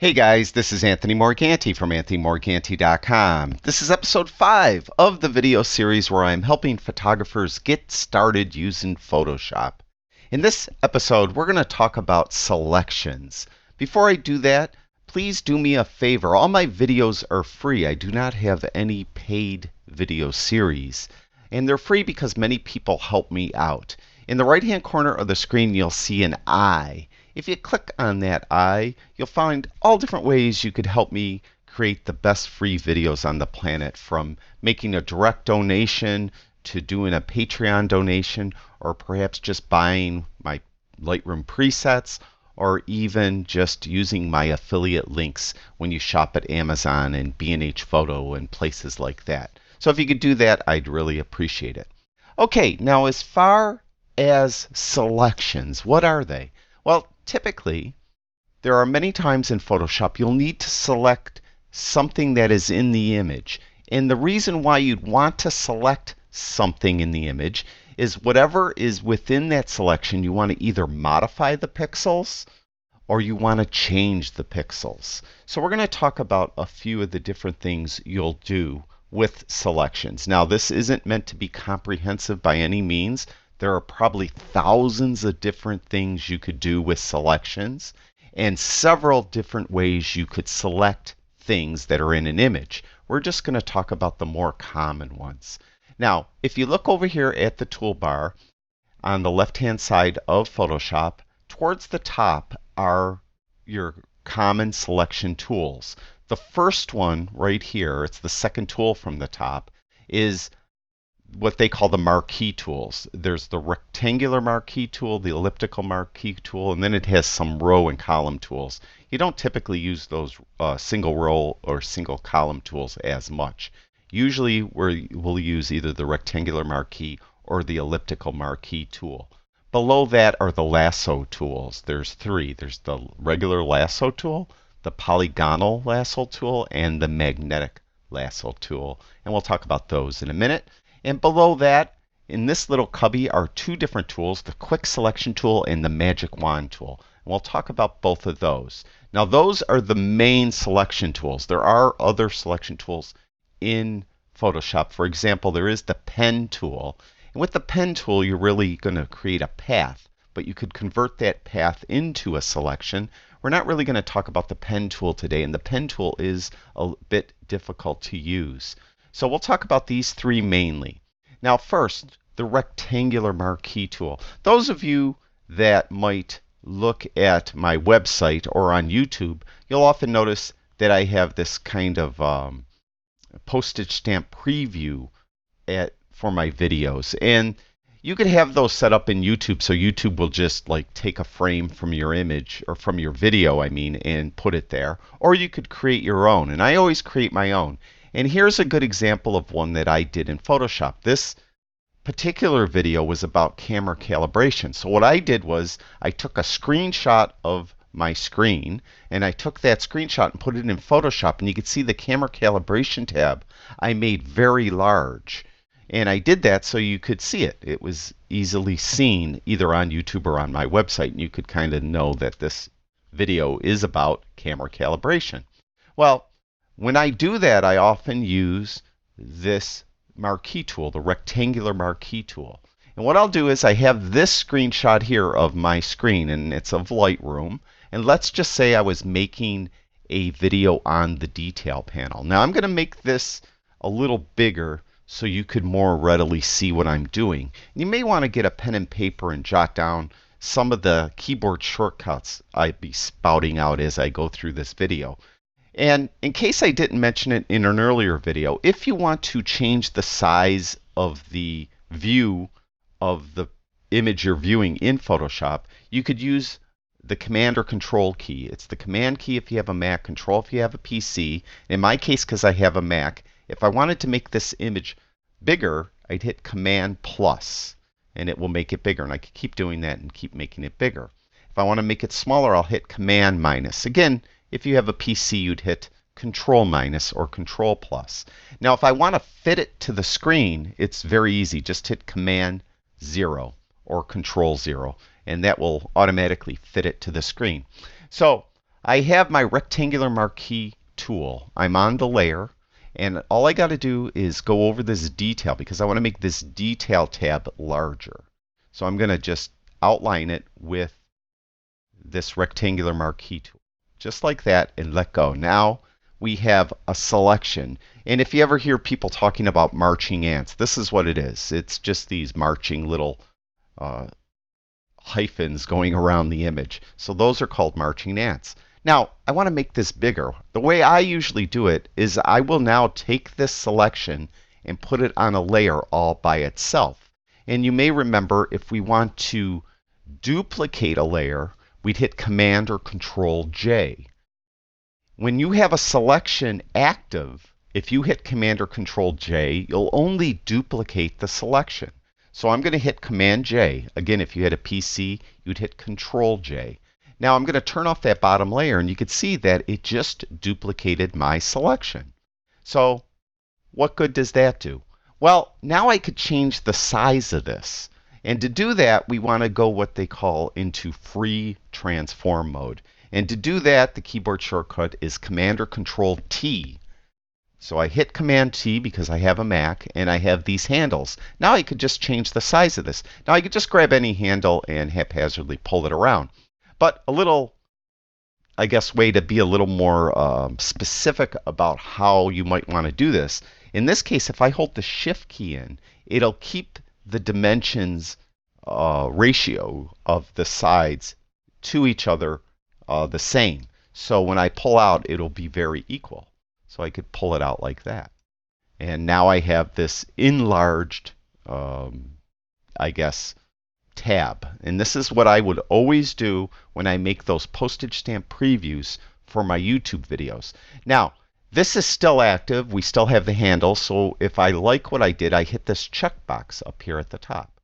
Hey guys, this is Anthony Morganti from AnthonyMorganti.com. This is episode 5 of the video series where I'm helping photographers get started using Photoshop. In this episode, we're going to talk about selections. Before I do that, please do me a favor. All my videos are free. I do not have any paid video series. And they're free because many people help me out. In the right-hand corner of the screen, you'll see an eye. If you click on that eye, you'll find all different ways you could help me create the best free videos on the planet, from making a direct donation to doing a Patreon donation, or perhaps just buying my Lightroom presets, or even just using my affiliate links when you shop at Amazon and B&H Photo and places like that. So if you could do that, I'd really appreciate it. Okay, now as far as selections, what are they? Well, typically, there are many times in Photoshop you'll need to select something that is in the image. And the reason why you'd want to select something in the image is whatever is within that selection, you want to either modify the pixels or you want to change the pixels. So we're going to talk about a few of the different things you'll do with selections. Now, this isn't meant to be comprehensive by any means. There are probably thousands of different things you could do with selections and several different ways you could select things that are in an image. We're just going to talk about the more common ones. Now, if you look over here at the toolbar on the left-hand side of Photoshop, towards the top are your common selection tools. The first one right here, it's the second tool from the top, is what they call the marquee tools. There's the rectangular marquee tool, the elliptical marquee tool, and then it has some row and column tools. You don't typically use those single row or single column tools as much. Usually we'll use either the rectangular marquee or the elliptical marquee tool. Below that are the lasso tools. There's three. There's the regular lasso tool, the polygonal lasso tool, and the magnetic lasso tool. And we'll talk about those in a minute. And below that, in this little cubby, are two different tools, the Quick Selection tool and the Magic Wand tool. And we'll talk about both of those. Now, those are the main selection tools. There are other selection tools in Photoshop. For example, there is the Pen tool. And with the Pen tool, you're really going to create a path, but you could convert that path into a selection. We're not really going to talk about the Pen tool today, and the Pen tool is a bit difficult to use. So we'll talk about these three mainly. Now first, the rectangular marquee tool. Those of you that might look at my website or on YouTube, you'll often notice that I have this kind of postage stamp preview for my videos. And you could have those set up in YouTube, so YouTube will just like take a frame from your image, or from your video, I mean, and put it there. Or you could create your own, and I always create my own. And here's a good example of one that I did in Photoshop. This particular video was about camera calibration. So what I did was I took a screenshot of my screen, and I took that screenshot and put it in Photoshop, and you can see the camera calibration tab I made very large. And I did that so you could see it. It was easily seen either on YouTube or on my website, and you could kind of know that this video is about camera calibration. Well, when I do that, I often use this marquee tool, the rectangular marquee tool. And what I'll do is I have this screenshot here of my screen, and it's of Lightroom. And let's just say I was making a video on the detail panel. Now I'm going to make this a little bigger so you could more readily see what I'm doing. You may want to get a pen and paper and jot down some of the keyboard shortcuts I'd be spouting out as I go through this video. And in case I didn't mention it in an earlier video, if you want to change the size of the view of the image you're viewing in Photoshop, you could use the Command or Control key. It's the Command key if you have a Mac, Control if you have a PC. In my case, because I have a Mac, if I wanted to make this image bigger, I'd hit Command plus, and it will make it bigger. And I could keep doing that and keep making it bigger. If I want to make it smaller, I'll hit Command minus. Again, if you have a PC, you'd hit Control minus or Control plus. Now, if I want to fit it to the screen, it's very easy. Just hit Command 0 or Control 0, and that will automatically fit it to the screen. So I have my rectangular marquee tool. I'm on the layer, and all I got to do is go over this detail because I want to make this detail tab larger. So I'm going to just outline it with this rectangular marquee tool, just like that, and let go. Now we have a selection. And if you ever hear people talking about marching ants, this is what it is. It's just these marching little hyphens going around the image. So those are called marching ants. Now, I want to make this bigger. The way I usually do it is I will now take this selection and put it on a layer all by itself. And you may remember if we want to duplicate a layer, we'd hit Command or Control J. When you have a selection active, if you hit Command or Control J, you'll only duplicate the selection. So I'm going to hit Command J. Again, if you had a PC, you'd hit Control J. Now I'm going to turn off that bottom layer, and you can see that it just duplicated my selection. So what good does that do? Well, now I could change the size of this. And to do that, we want to go what they call into free transform mode. And to do that, the keyboard shortcut is Command or Control T. So I hit Command T because I have a Mac, and I have these handles. Now I could just change the size of this. Now I could just grab any handle and haphazardly pull it around. But a little, I guess, way to be a little more specific about how you might want to do this. In this case, if I hold the Shift key in, it'll keep the dimensions ratio of the sides to each other the same. So when I pull out, it'll be very equal. So I could pull it out like that. And now I have this enlarged, I guess, tab. And this is what I would always do when I make those postage stamp previews for my YouTube videos. Now, this is still active. We still have the handle. So if I like what I did, I hit this checkbox up here at the top.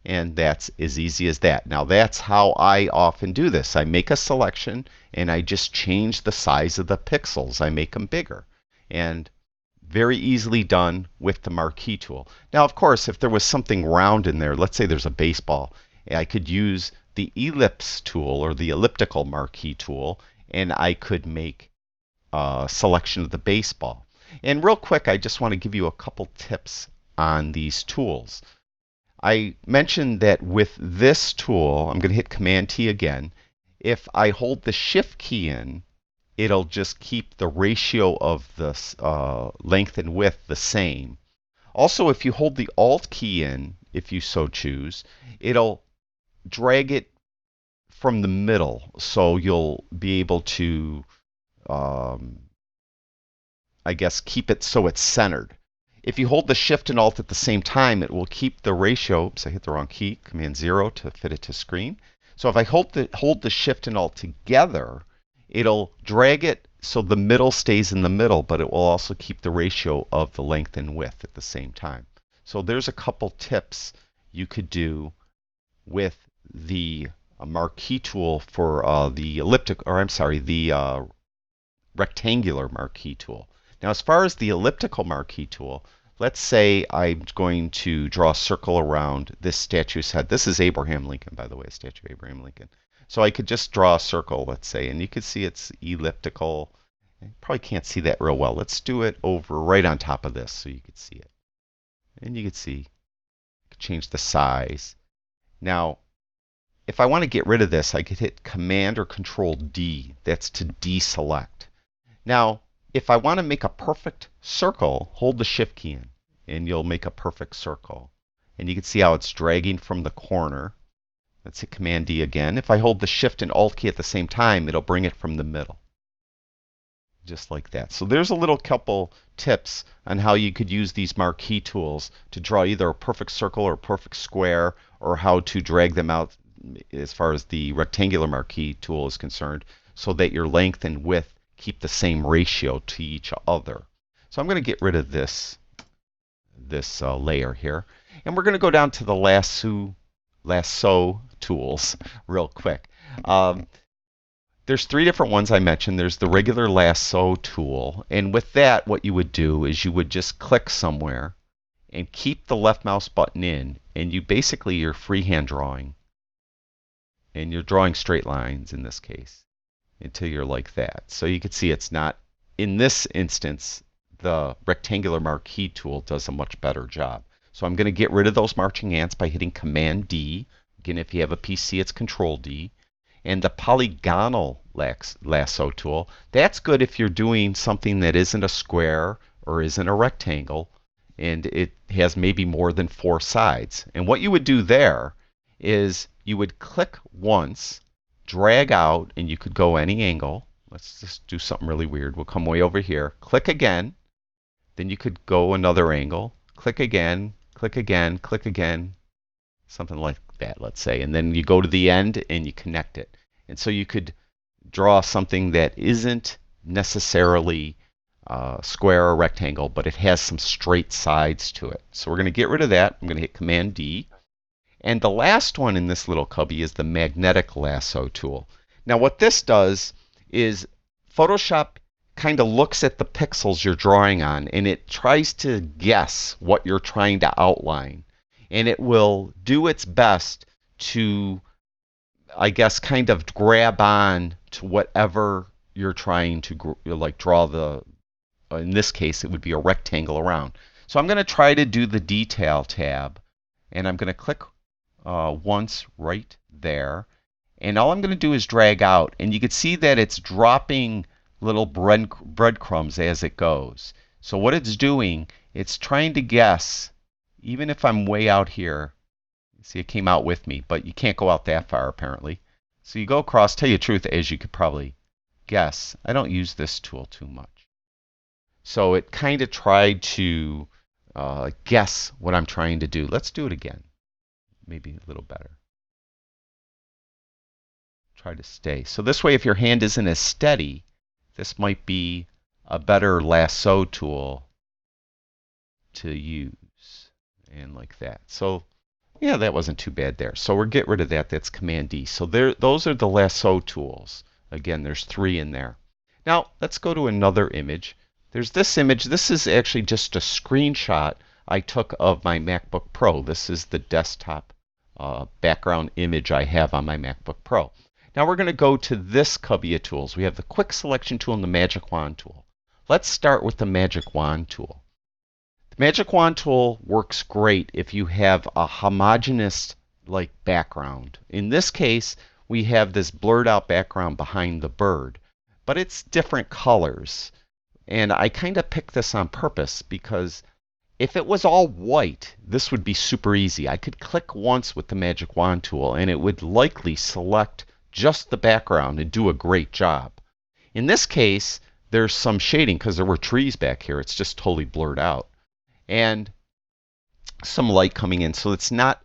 And that's as easy as that. Now, that's how I often do this. I make a selection, and I just change the size of the pixels. I make them bigger. And very easily done with the marquee tool. Now, of course, if there was something round in there, let's say there's a baseball, I could use the ellipse tool or the elliptical marquee tool, and I could make a selection of the baseball. And real quick, I just want to give you a couple tips on these tools. I mentioned that with this tool, I'm going to hit Command T again. If I hold the Shift key in, it'll just keep the ratio of the length and width the same. Also, if you hold the Alt key in, if you so choose, it'll drag it from the middle. So you'll be able to, I guess, keep it so it's centered. If you hold the Shift and Alt at the same time, it will keep the ratio. Oops, I hit the wrong key. Command 0 to fit it to screen. So if I hold the Shift and Alt together, it'll drag it so the middle stays in the middle, but it will also keep the ratio of the length and width at the same time. So there's a couple tips you could do with the marquee tool for the rectangular marquee tool. Now, as far as the elliptical marquee tool, let's say I'm going to draw a circle around this statue's head. This is Abraham Lincoln, by the way, a statue of Abraham Lincoln. So I could just draw a circle, let's say, and you can see it's elliptical. You probably can't see that real well. Let's do it over right on top of this so you can see it. And you can see, change the size. Now, if I want to get rid of this, I could hit Command or Control D. That's to deselect. Now, if I want to make a perfect circle, hold the Shift key in, and you'll make a perfect circle. And you can see how it's dragging from the corner. Let's hit Command D again. If I hold the Shift and Alt key at the same time, it'll bring it from the middle. Just like that. So there's a little couple tips on how you could use these marquee tools to draw either a perfect circle or a perfect square, or how to drag them out as far as the rectangular marquee tool is concerned, so that your length and width keep the same ratio to each other. So I'm going to get rid of this layer here, and we're going to go down to the lasso tools real quick. There's three different ones I mentioned. There's the regular lasso tool, and with that, what you would do is you would just click somewhere and keep the left mouse button in, and you're freehand drawing, and you're drawing straight lines in this case. until you're like that. So you can see it's not, in this instance, the rectangular marquee tool does a much better job. So I'm going to get rid of those marching ants by hitting Command D. Again, if you have a PC, it's Control D. And the polygonal lasso tool, that's good if you're doing something that isn't a square or isn't a rectangle, and it has maybe more than 4 sides. And what you would do there is you would click once, drag out, and you could go any angle. Let's just do something really weird. We'll come way over here, click again, then you could go another angle, click again, click again, click again, something like that, let's say. And then you go to the end and you connect it. And so you could draw something that isn't necessarily square or rectangle, but it has some straight sides to it. So we're going to get rid of that. I'm going to hit Command D. And the last one in this little cubby is the magnetic lasso tool. Now what this does is Photoshop kind of looks at the pixels you're drawing on, and it tries to guess what you're trying to outline. And it will do its best to, I guess, kind of grab on to whatever you're trying to draw the, in this case, it would be a rectangle around. So I'm going to try to do the Detail tab, and I'm going to click once right there. And all I'm going to do is drag out, and you can see that it's dropping little breadcrumbs as it goes. So what it's doing, it's trying to guess, even if I'm way out here. See, it came out with me, but you can't go out that far apparently. So you go across, tell you the truth, as you could probably guess, I don't use this tool too much. So it kind of tried to guess what I'm trying to do. Let's do it again. Maybe a little better. Try to stay. So this way, if your hand isn't as steady, this might be a better lasso tool to use. And like that. So yeah, that wasn't too bad there. So we'll get rid of that. That's Command D. So those are the lasso tools. Again, there's 3 in there. Now let's go to another image. There's this image. This is actually just a screenshot I took of my MacBook Pro. This is the desktop background image I have on my MacBook Pro. Now we're going to go to this cubby of tools. We have the Quick Selection tool and the Magic Wand tool. Let's start with the Magic Wand tool. The Magic Wand tool works great if you have a homogeneous background. In this case, we have this blurred out background behind the bird, but it's different colors. And I kind of picked this on purpose because if it was all white, this would be super easy. I could click once with the Magic Wand tool and it would likely select just the background and do a great job. In this case, there's some shading because there were trees back here. It's just totally blurred out. And some light coming in, so it's not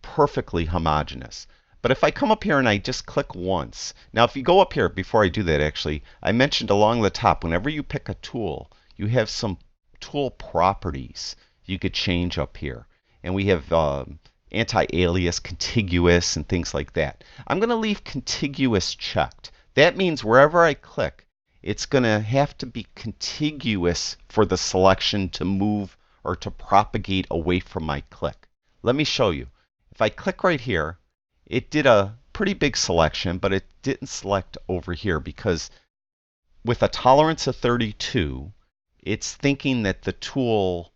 perfectly homogeneous. But if I come up here and I just click once, now if you go up here, before I do that actually, I mentioned along the top, whenever you pick a tool, you have some tool properties you could change up here. And we have anti-alias, contiguous, and things like that. I'm going to leave contiguous checked. That means wherever I click, it's going to have to be contiguous for the selection to move or to propagate away from my click. Let me show you. If I click right here, it did a pretty big selection, but it didn't select over here because with a tolerance of 32, it's thinking that the tool,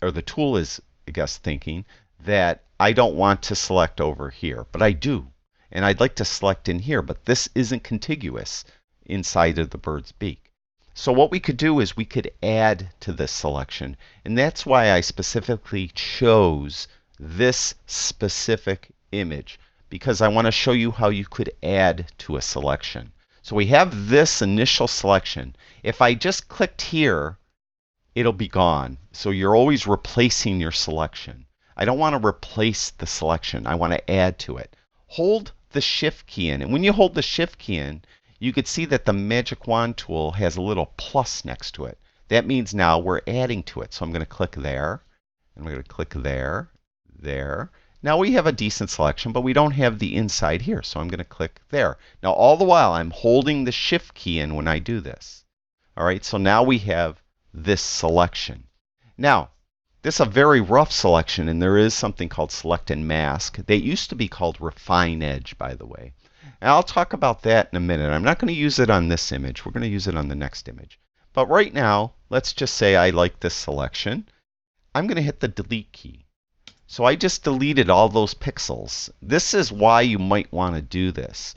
or the tool is, I guess, thinking that I don't want to select over here, but I do. And I'd like to select in here, but this isn't contiguous inside of the bird's beak. So what we could do is we could add to this selection. And that's why I specifically chose this specific image, because I want to show you how you could add to a selection. So we have this initial selection. If I just clicked here, it'll be gone. So you're always replacing your selection. I don't want to replace the selection. I want to add to it. Hold the Shift key in. And when you hold the Shift key in, you can see that the Magic Wand tool has a little plus next to it. That means now we're adding to it. So I'm going to click there, and I'm going to click there, there. Now we have a decent selection, but we don't have the inside here. So I'm going to click there. Now all the while I'm holding the Shift key in when I do this. All right, so now we have this selection. Now, This is a very rough selection, and there is something called select and mask. They used to be called refine edge, by the way. And I'll talk about that in a minute. I'm not going to use it on this image. We're going to use it on the next image. But right now, let's just say I like this selection. I'm going to hit the delete key. So I just deleted all those pixels. This is why you might want to do this.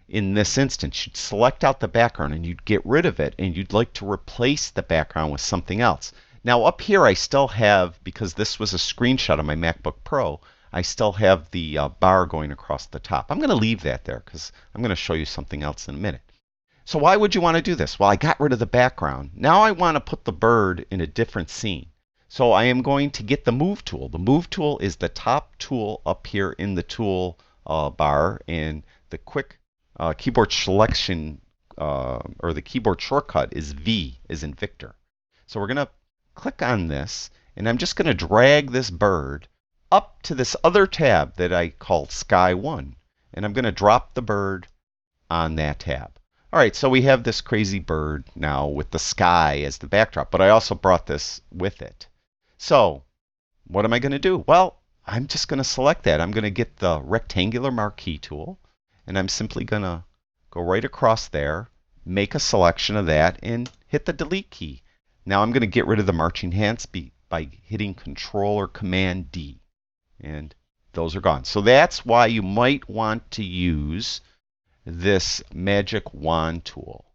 In this instance, you'd select out the background and you'd get rid of it, and you'd like to replace the background with something else. Now up here I still have, because this was a screenshot of my MacBook Pro, I still have the bar going across the top. I'm going to leave that there because I'm going to show you something else in a minute. So why would you want to do this? Well, I got rid of the background. Now I want to put the bird in a different scene. So I am going to get the Move tool. The Move tool is the top tool up here in the tool bar, and the quick keyboard selection or the keyboard shortcut is V, as in Victor. So we're going to click on this, and I'm just going to drag this bird up to this other tab that I called Sky 1. And I'm going to drop the bird on that tab. All right, so we have this crazy bird now with the sky as the backdrop, but I also brought this with it. So what am I going to do? Well, I'm just going to select that. I'm going to get the rectangular marquee tool, and I'm simply going to go right across there, make a selection of that, and hit the delete key. Now I'm going to get rid of the marching hands by hitting Control or Command D. And those are gone. So that's why you might want to use this magic wand tool.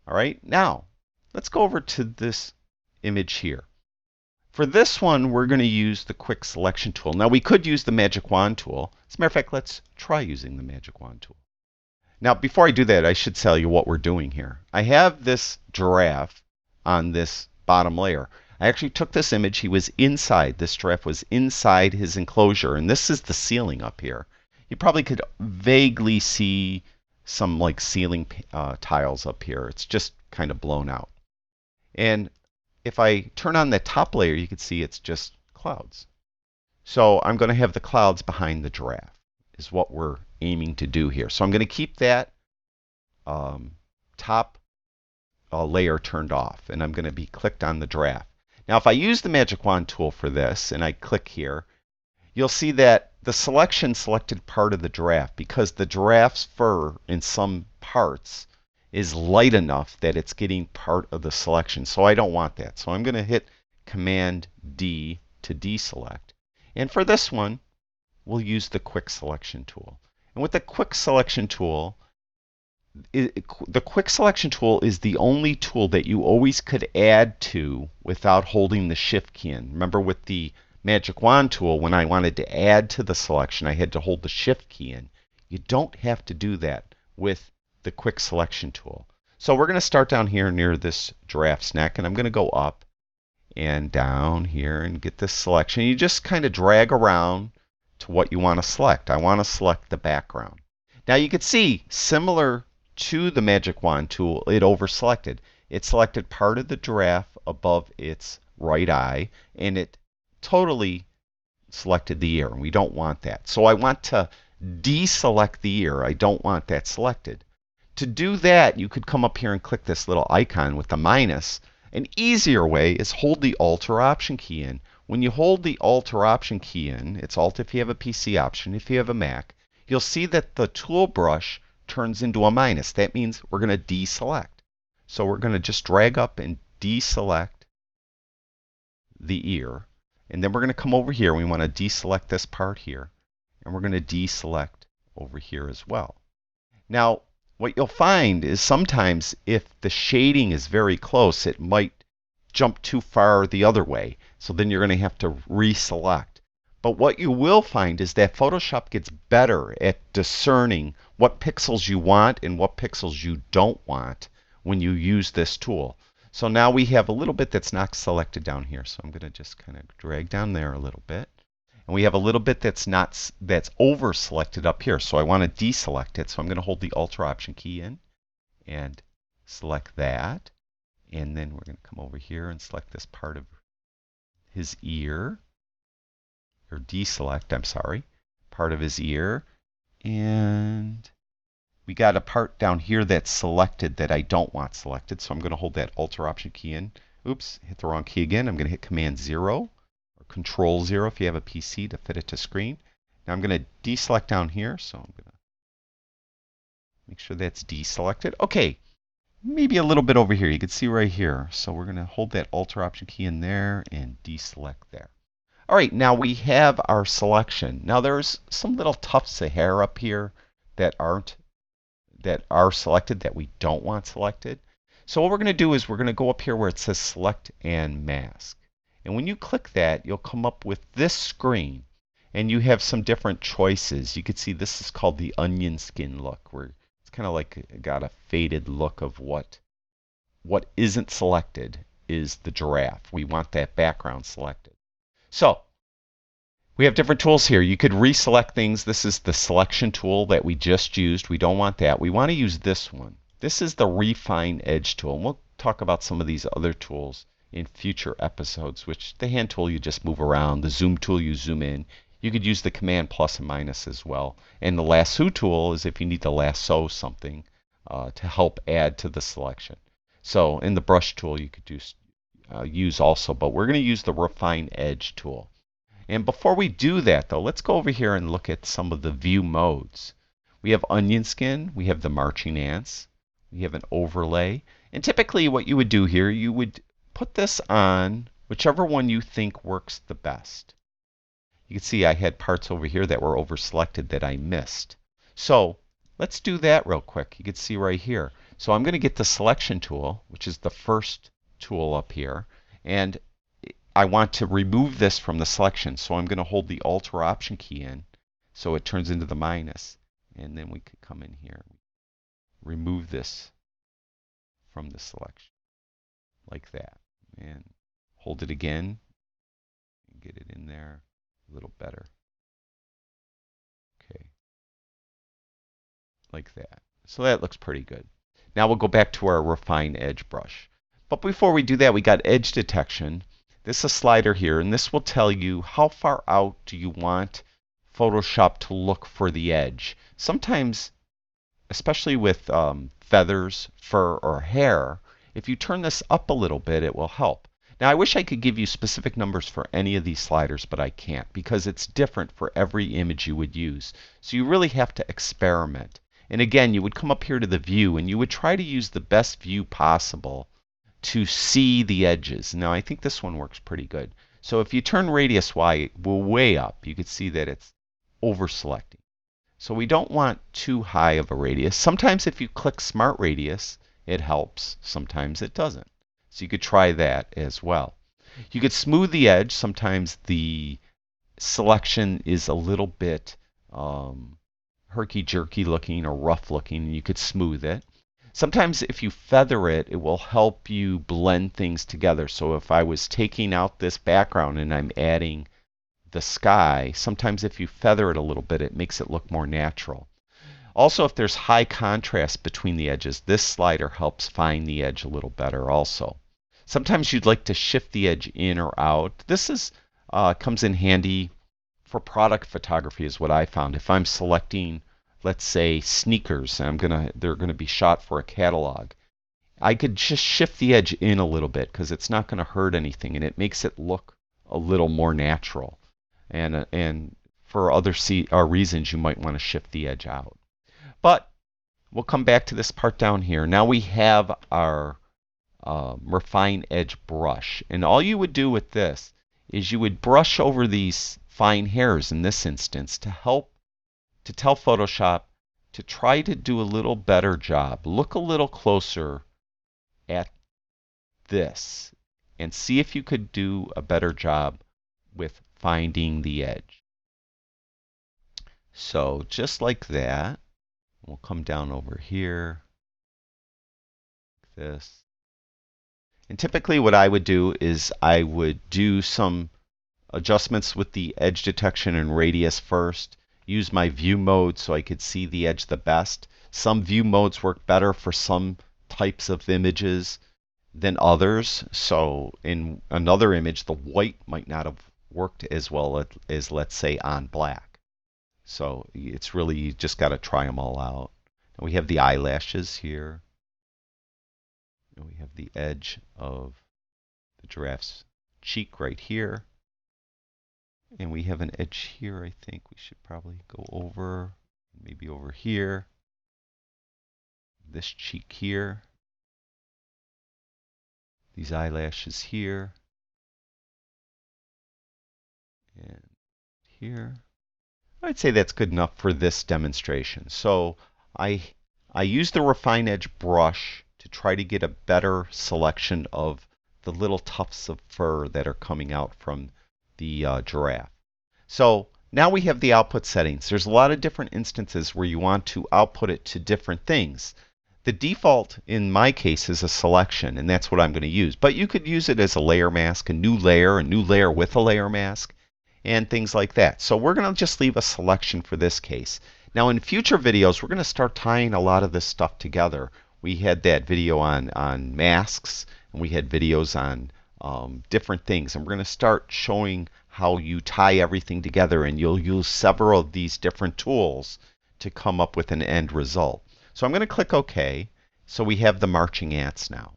All right, now let's go over to this image here. For this one, we're going to use the quick selection tool. Now we could use the magic wand tool. As a matter of fact, let's try using the magic wand tool. Now before I do that, I should tell you what we're doing here. I have this giraffe on this bottom layer. I actually took this image. He was inside. This giraffe was inside his enclosure, and this is the ceiling up here. You probably could vaguely see some like ceiling tiles up here. It's just kind of blown out. And if I turn on the top layer, you can see it's just clouds. So I'm going to have the clouds behind the giraffe is what we're aiming to do here. So I'm going to keep that top layer turned off, and I'm going to be clicked on the giraffe. Now if I use the magic wand tool for this and I click here, you'll see that the selection selected part of the giraffe because the giraffe's fur in some parts is light enough that it's getting part of the selection. So I don't want that. So I'm going to hit Command D to deselect. And for this one, we'll use the quick selection tool. And with the quick selection tool, the quick selection tool is the only tool that you always could add to without holding the shift key in. Remember with the magic wand tool, when I wanted to add to the selection, I had to hold the shift key in. You don't have to do that with the quick selection tool. So we're going to start down here near this giraffe's neck, and I'm going to go up and down here and get this selection. You just kind of drag around to what you want to select. I want to select the background. Now you can see, similar to the magic wand tool, it overselected. It selected part of the giraffe above its right eye, and it totally selected the ear, and we don't want that. So I want to deselect the ear. I don't want that selected. To do that, you could come up here and click this little icon with the minus. An easier way is hold the Alt or Option key in. When you hold the Alt or Option key in, it's Alt if you have a PC, Option if you have a Mac, you'll see that the tool brush turns into a minus. That means we're going to deselect. So we're going to just drag up and deselect the ear. And then we're going to come over here. We want to deselect this part here. And we're going to deselect over here as well. Now, what you'll find is sometimes if the shading is very close, it might jump too far the other way. So then you're going to have to reselect. But what you will find is that Photoshop gets better at discerning what pixels you want and what pixels you don't want when you use this tool. So now we have a little bit that's not selected down here. So I'm going to just kind of drag down there a little bit. And we have a little bit that's over selected up here. So I want to deselect it. So I'm going to hold the Alt or Option key in and select that. And then we're going to come over here and select this part of his ear. Or deselect, I'm sorry, part of his ear. And we got a part down here that's selected that I don't want selected. So I'm going to hold that Alt or Option key in. Oops, hit the wrong key again. I'm going to hit Command 0 or Control 0 if you have a PC to fit it to screen. Now I'm going to deselect down here, so I'm going to make sure that's deselected. Okay, maybe a little bit over here. You can see right here. So we're going to hold that Alt or Option key in there and deselect there. All right, now we have our selection. Now there's some little tufts of hair up here that are selected that we don't want selected. So what we're going to do is we're going to go up here where it says Select and Mask. And when you click that, you'll come up with this screen. And you have some different choices. You can see this is called the onion skin look, where it's kind of like got a faded look of what isn't selected is the giraffe. We want that background selected. So we have different tools here. You could reselect things. This is the selection tool that we just used. We don't want that. We want to use this one. This is the Refine Edge tool. And we'll talk about some of these other tools in future episodes, which the hand tool you just move around. The zoom tool you zoom in. You could use the command plus and minus as well. And the lasso tool is if you need to lasso something to help add to the selection. So in the brush tool you could use also, but we're going to use the Refine Edge tool. And before we do that though, let's go over here and look at some of the view modes. We have onion skin, we have the marching ants, we have an overlay. And typically what you would do here, you would put this on whichever one you think works the best. You can see I had parts over here that were over selected that I missed. So let's do that real quick. You can see right here. So I'm going to get the selection tool, which is the first tool up here, and I want to remove this from the selection. So I'm going to hold the Alt or Option key in so it turns into the minus. And then we could come in here, remove this from the selection like that, and hold it again and get it in there a little better. Okay, like that. So that looks pretty good. Now we'll go back to our Refine Edge brush. But before we do that, we got edge detection. This is a slider here, and this will tell you how far out do you want Photoshop to look for the edge. Sometimes, especially with feathers, fur, or hair, if you turn this up a little bit, it will help. Now, I wish I could give you specific numbers for any of these sliders, but I can't because it's different for every image you would use. So you really have to experiment. And again, you would come up here to the view, and you would try to use the best view possible to see the edges. Now, I think this one works pretty good. So if you turn radius Y way up, you can see that it's over selecting. So we don't want too high of a radius. Sometimes if you click Smart Radius, it helps. Sometimes it doesn't. So you could try that as well. You could smooth the edge. Sometimes the selection is a little bit herky-jerky looking or rough looking, and you could smooth it. Sometimes if you feather it, it will help you blend things together. So if I was taking out this background and I'm adding the sky, sometimes if you feather it a little bit, it makes it look more natural. Also, if there's high contrast between the edges, this slider helps find the edge a little better also. Sometimes you'd like to shift the edge in or out. This is comes in handy for product photography is what I found. If I'm selecting, let's say, sneakers, and they're gonna be shot for a catalog, I could just shift the edge in a little bit because it's not going to hurt anything, and it makes it look a little more natural. And for other reasons, you might want to shift the edge out. But we'll come back to this part down here. Now we have our Refine Edge brush. And all you would do with this is you would brush over these fine hairs in this instance to tell Photoshop to try to do a little better job. Look a little closer at this and see if you could do a better job with finding the edge. So just like that, we'll come down over here, like this. And typically what I would do is I would do some adjustments with the edge detection and radius first, use my view mode so I could see the edge the best. Some view modes work better for some types of images than others. So in another image, the white might not have worked as well as, let's say, on black. So it's really, you just got to try them all out. And we have the eyelashes here. And we have the edge of the giraffe's cheek right here. And we have an edge here. I think we should probably go over, maybe over here, this cheek here, these eyelashes here, and here. I'd say that's good enough for this demonstration. So I use the Refine Edge brush to try to get a better selection of the little tufts of fur that are coming out from the giraffe. So now we have the output settings. There's a lot of different instances where you want to output it to different things. The default in my case is a selection, and that's what I'm going to use. But you could use it as a layer mask, a new layer with a layer mask, and things like that. So we're going to just leave a selection for this case. Now in future videos, we're going to start tying a lot of this stuff together. We had that video on masks, and we had videos on different things. And we're going to start showing how you tie everything together, and you'll use several of these different tools to come up with an end result. So I'm going to click OK. So we have the marching ants now.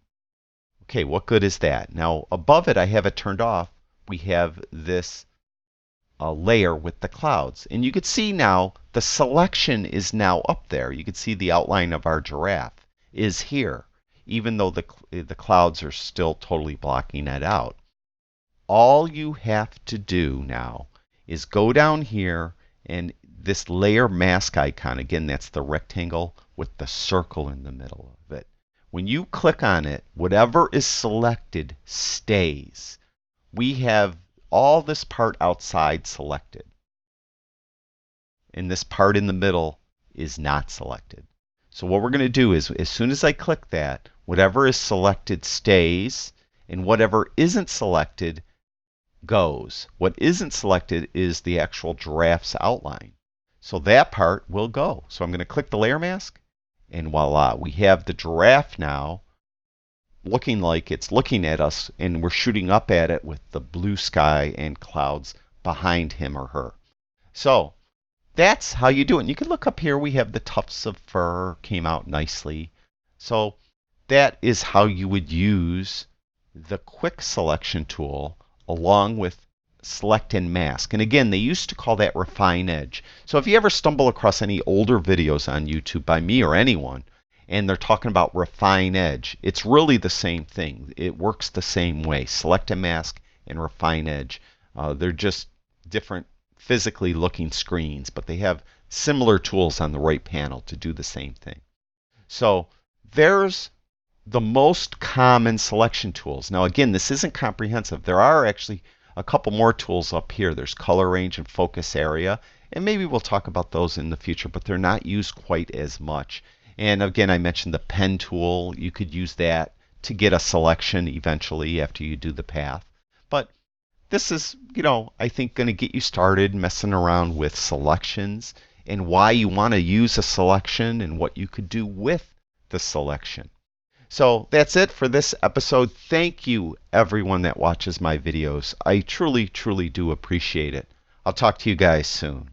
Okay, what good is that? Now above it, I have it turned off. We have this layer with the clouds. And you can see now the selection is now up there. You can see the outline of our giraffe is here, even though the clouds are still totally blocking it out. All you have to do now is go down here, and this layer mask icon, again, that's the rectangle with the circle in the middle of it. When you click on it, whatever is selected stays. We have all this part outside selected, and this part in the middle is not selected. So what we're going to do is, as soon as I click that, whatever is selected stays, and whatever isn't selected goes. What isn't selected is the actual giraffe's outline. So that part will go. So I'm going to click the layer mask, and voila, we have the giraffe now looking like it's looking at us, and we're shooting up at it with the blue sky and clouds behind him or her. So that's how you do it. And you can look up here, we have the tufts of fur came out nicely. So that is how you would use the quick selection tool along with select and mask. And again, they used to call that Refine Edge. So if you ever stumble across any older videos on YouTube by me or anyone, and they're talking about Refine Edge, it's really the same thing. It works the same way. Select and mask and Refine Edge. They're just different physically looking screens, but they have similar tools on the right panel to do the same thing. So there's the most common selection tools. Now again, this isn't comprehensive. There are actually a couple more tools up here. There's color range and focus area, and maybe we'll talk about those in the future, but they're not used quite as much. And again, I mentioned the pen tool. You could use that to get a selection eventually after you do the path. But this is, I think going to get you started messing around with selections and why you want to use a selection and what you could do with the selection. So that's it for this episode. Thank you, everyone that watches my videos. I truly, truly do appreciate it. I'll talk to you guys soon.